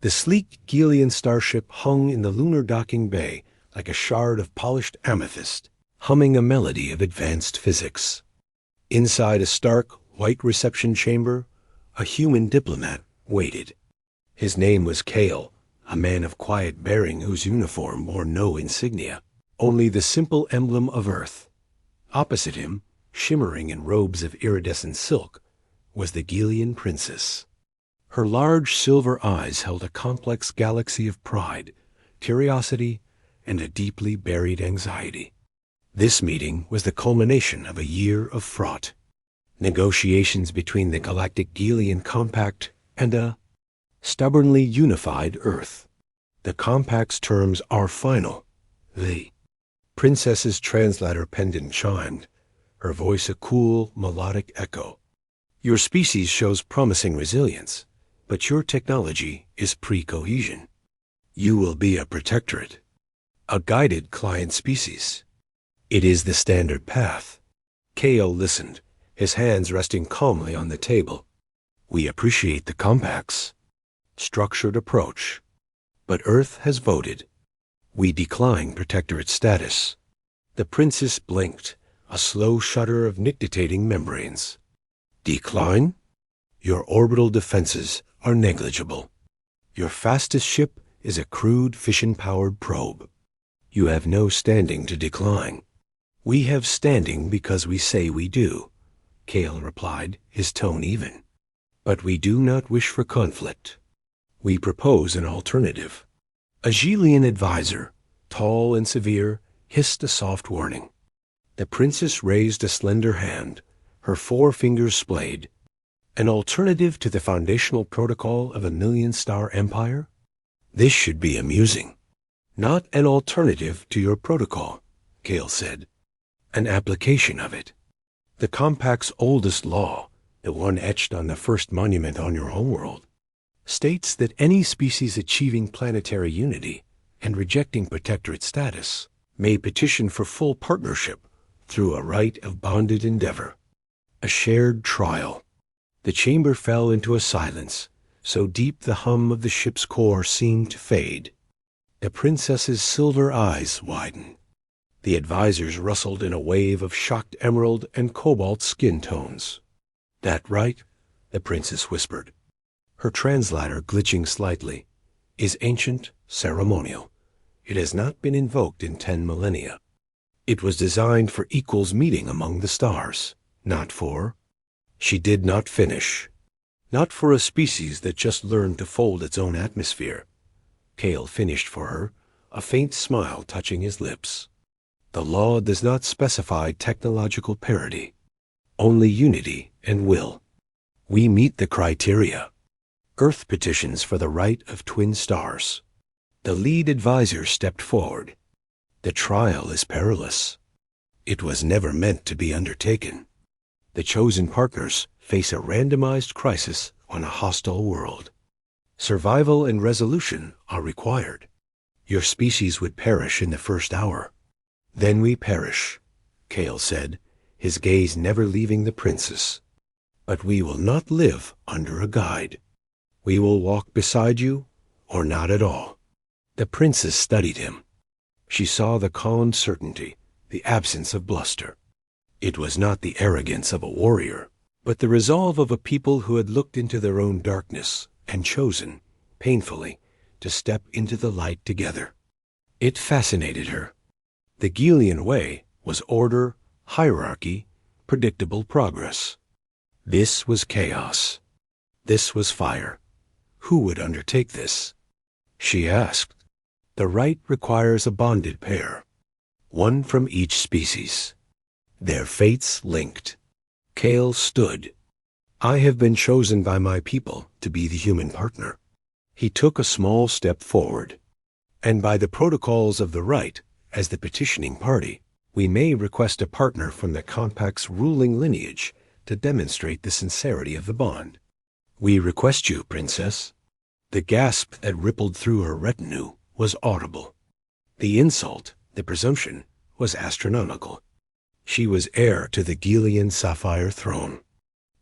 The sleek Gelian starship hung in the lunar docking bay like a shard of polished amethyst, humming a melody of advanced physics. Inside a stark, white reception chamber, a human diplomat waited. His name was Kale, a man of quiet bearing whose uniform bore no insignia, only the simple emblem of Earth. Opposite him, shimmering in robes of iridescent silk, was the Gelian princess. Her large silver eyes held a complex galaxy of pride, curiosity, and a deeply buried anxiety. This meeting was the culmination of a year of fraught negotiations between the Galactic Gelian Compact and a stubbornly unified Earth. The Compact's terms are final. The princess's translator pendant chimed, her voice a cool, melodic echo. Your species shows promising resilience, but your technology is pre-cohesion. You will be a protectorate, a guided client species. It is the standard path. Kale listened, his hands resting calmly on the table. We appreciate the Compact's structured approach, but Earth has voted. We decline protectorate status. The princess blinked, a slow shudder of nictitating membranes. Decline? Your orbital defenses are negligible. Your fastest ship is a crude fission-powered probe. You have no standing to decline. We have standing because we say we do, Kale replied, his tone even. But we do not wish for conflict. We propose an alternative. A Gelian advisor, tall and severe, hissed a soft warning. The princess raised a slender hand, her 4 fingers splayed. An alternative to the foundational protocol of a million-star empire? This should be amusing. Not an alternative to your protocol, Kale said. An application of it. The Compact's oldest law, the one etched on the first monument on your homeworld, states that any species achieving planetary unity and rejecting protectorate status may petition for full partnership through a rite of bonded endeavor, a shared trial. The chamber fell into a silence, so deep the hum of the ship's core seemed to fade. The princess's silver eyes widened. The advisors rustled in a wave of shocked emerald and cobalt skin tones. That right? The princess whispered. Her translator, glitching slightly, is ancient, ceremonial. It has not been invoked in 10 millennia. It was designed for equals meeting among the stars, not for... She did not finish. Not for a species that just learned to fold its own atmosphere. Kale finished for her, a faint smile touching his lips. The law does not specify technological parity, only unity and will. We meet the criteria. Earth petitions for the right of twin stars. The lead advisor stepped forward. The trial is perilous. It was never meant to be undertaken. The chosen partners face a randomized crisis on a hostile world. Survival and resolution are required. Your species would perish in the first hour. Then we perish, Kale said, his gaze never leaving the princess. But we will not live under a guide. We will walk beside you, or not at all. The princess studied him. She saw the calm certainty, the absence of bluster. It was not the arrogance of a warrior, but the resolve of a people who had looked into their own darkness and chosen, painfully, to step into the light together. It fascinated her. The Gelian way was order, hierarchy, predictable progress. This was chaos. This was fire. Who would undertake this? She asked. The rite requires a bonded pair, one from each species. Their fates linked. Kale stood. I have been chosen by my people to be the human partner. He took a small step forward. And by the protocols of the rite, as the petitioning party, we may request a partner from the Compact's ruling lineage to demonstrate the sincerity of the bond. We request you, princess. The gasp that rippled through her retinue was audible. The insult, the presumption, was astronomical. She was heir to the Gelian sapphire throne.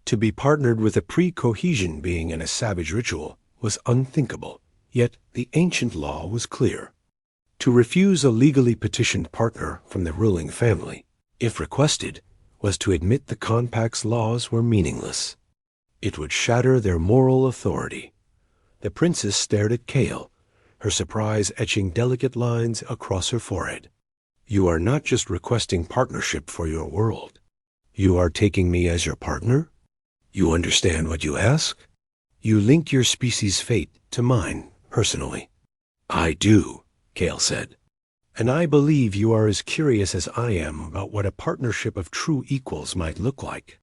To be partnered with a pre-cohesion being in a savage ritual was unthinkable, Yet the ancient law was clear. To refuse a legally petitioned partner from the ruling family, if requested, was to admit the compact's laws were meaningless. It would shatter their moral authority. The princess stared at Kale, her surprise etching delicate lines across her forehead. You are not just requesting partnership for your world. You are taking me as your partner? You understand what you ask? You link your species' fate to mine, personally. I do, Kale said. And I believe you are as curious as I am about what a partnership of true equals might look like.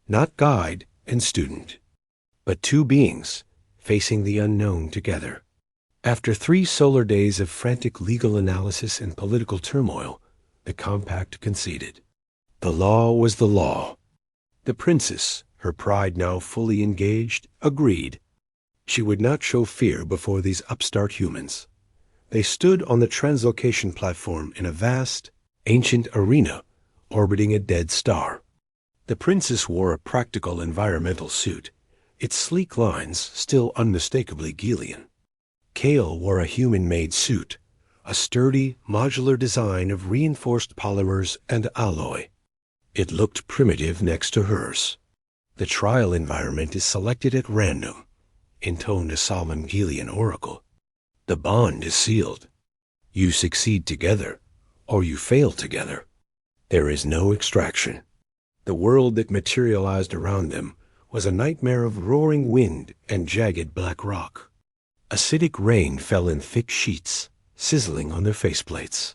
Not guide and student, but two beings facing the unknown together. After 3 solar days of frantic legal analysis and political turmoil, the compact conceded. The law was the law. The princess, her pride now fully engaged, agreed. She would not show fear before these upstart humans. They stood on the translocation platform in a vast, ancient arena orbiting a dead star. The princess wore a practical environmental suit, its sleek lines still unmistakably Gelian. Kale wore a human-made suit, a sturdy, modular design of reinforced polymers and alloy. It looked primitive next to hers. The trial environment is selected at random, intoned a solemn Gelian oracle. The bond is sealed. You succeed together, or you fail together. There is no extraction. The world that materialized around them was a nightmare of roaring wind and jagged black rock. Acidic rain fell in thick sheets, sizzling on their faceplates.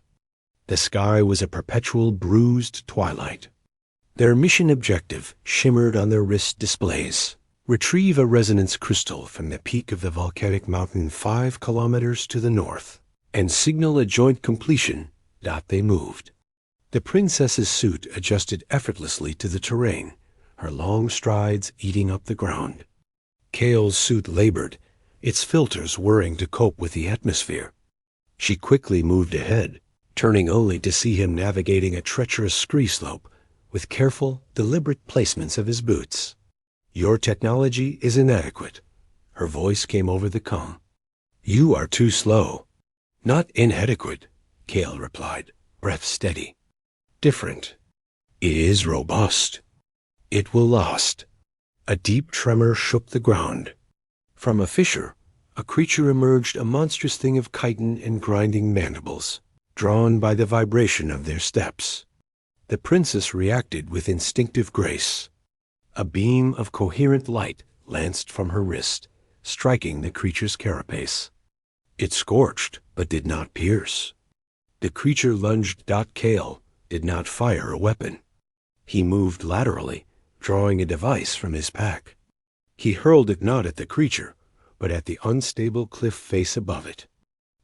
The sky was a perpetual bruised twilight. Their mission objective shimmered on their wrist displays. Retrieve a resonance crystal from the peak of the volcanic mountain 5 kilometers to the north, and signal a joint completion. They moved. The princess's suit adjusted effortlessly to the terrain, her long strides eating up the ground. Kale's suit labored, its filters whirring to cope with the atmosphere. She quickly moved ahead, turning only to see him navigating a treacherous scree slope with careful, deliberate placements of his boots. Your technology is inadequate. Her voice came over the comm. You are too slow. Not inadequate, Kale replied, breath steady. Different. It is robust. It will last. A deep tremor shook the ground. From a fissure, a creature emerged, a monstrous thing of chitin and grinding mandibles, drawn by the vibration of their steps. The princess reacted with instinctive grace. A beam of coherent light lanced from her wrist, striking the creature's carapace. It scorched, but did not pierce. The creature lunged. Kale did not fire a weapon. He moved laterally, drawing a device from his pack. He hurled it not at the creature, but at the unstable cliff face above it.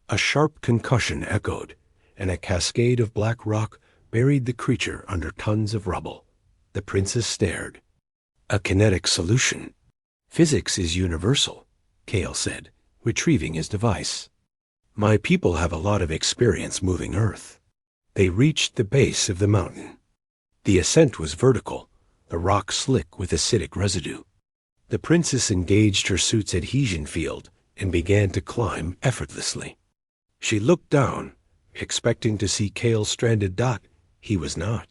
A sharp concussion echoed, and a cascade of black rock buried the creature under tons of rubble. The princess stared. A kinetic solution. Physics is universal, Kale said, retrieving his device. My people have a lot of experience moving Earth. They reached the base of the mountain. The ascent was vertical, the rock slick with acidic residue. The princess engaged her suit's adhesion field and began to climb effortlessly. She looked down, expecting to see Kale stranded. He was not.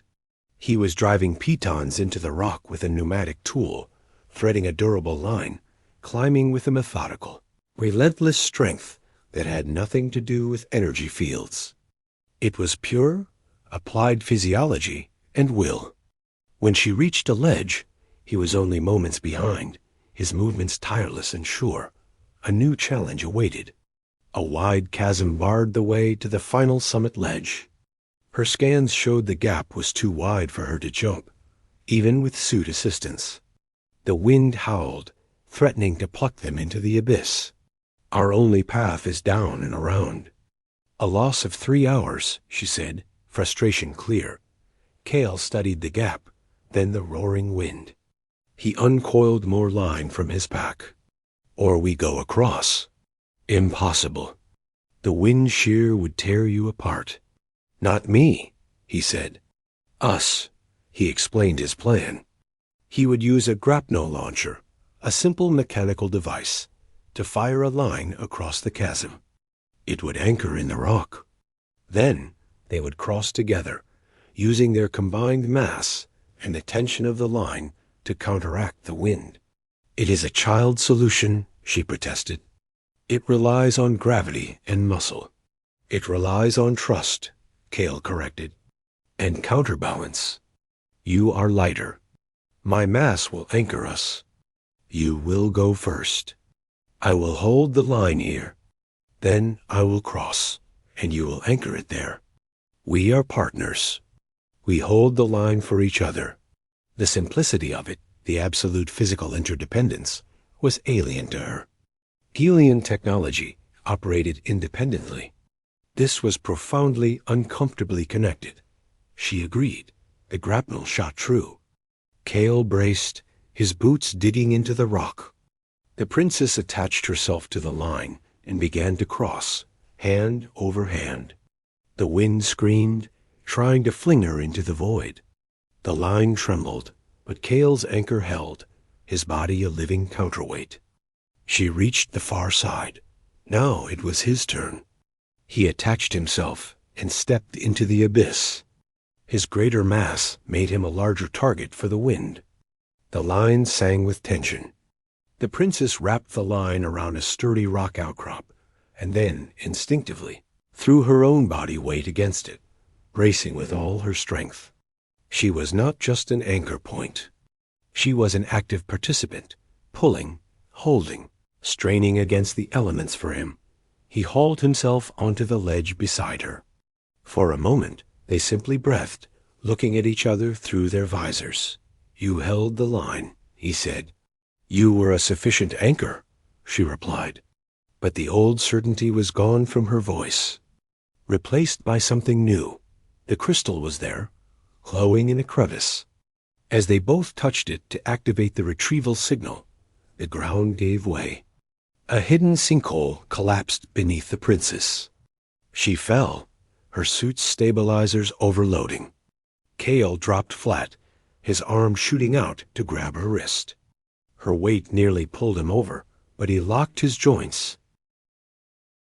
He was driving pitons into the rock with a pneumatic tool, threading a durable line, climbing with a methodical, relentless strength that had nothing to do with energy fields. It was pure, applied physiology and will. When she reached a ledge, he was only moments behind, his movements tireless and sure. A new challenge awaited. A wide chasm barred the way to the final summit ledge. Her scans showed the gap was too wide for her to jump, even with suit assistance. The wind howled, threatening to pluck them into the abyss. Our only path is down and around. A loss of 3 hours, she said, frustration clear. Kale studied the gap, then the roaring wind. He uncoiled more line from his pack. Or we go across. Impossible. The wind shear would tear you apart. Not me, he said. Us. He explained his plan. He would use a grapnel launcher, a simple mechanical device, to fire a line across the chasm. It would anchor in the rock. Then they would cross together, using their combined mass and the tension of the line to counteract the wind. "It is a child's solution," she protested. "It relies on gravity and muscle." "It relies on trust," Kale corrected, "and counterbalance. You are lighter. My mass will anchor us. You will go first. I will hold the line here. Then I will cross, and you will anchor it there. We are partners. We hold the line for each other." The simplicity of it, the absolute physical interdependence, was alien to her. Helian technology operated independently. This was profoundly, uncomfortably connected. She agreed. The grapnel shot true. Kale braced, his boots digging into the rock. The princess attached herself to the line and began to cross, hand over hand. The wind screamed, trying to fling her into the void. The line trembled, but Kale's anchor held, his body a living counterweight. She reached the far side. Now it was his turn. He attached himself and stepped into the abyss. His greater mass made him a larger target for the wind. The line sang with tension. The princess wrapped the line around a sturdy rock outcrop, and then, instinctively, threw her own body weight against it, bracing with all her strength. She was not just an anchor point. She was an active participant, pulling, holding, straining against the elements for him. He hauled himself onto the ledge beside her. For a moment, they simply breathed, looking at each other through their visors. "You held the line," he said. "You were a sufficient anchor," she replied. But the old certainty was gone from her voice, replaced by something new. The crystal was there, glowing in a crevice. As they both touched it to activate the retrieval signal, the ground gave way. A hidden sinkhole collapsed beneath the princess. She fell, her suit's stabilizers overloading. Kale dropped flat, his arm shooting out to grab her wrist. Her weight nearly pulled him over, but he locked his joints,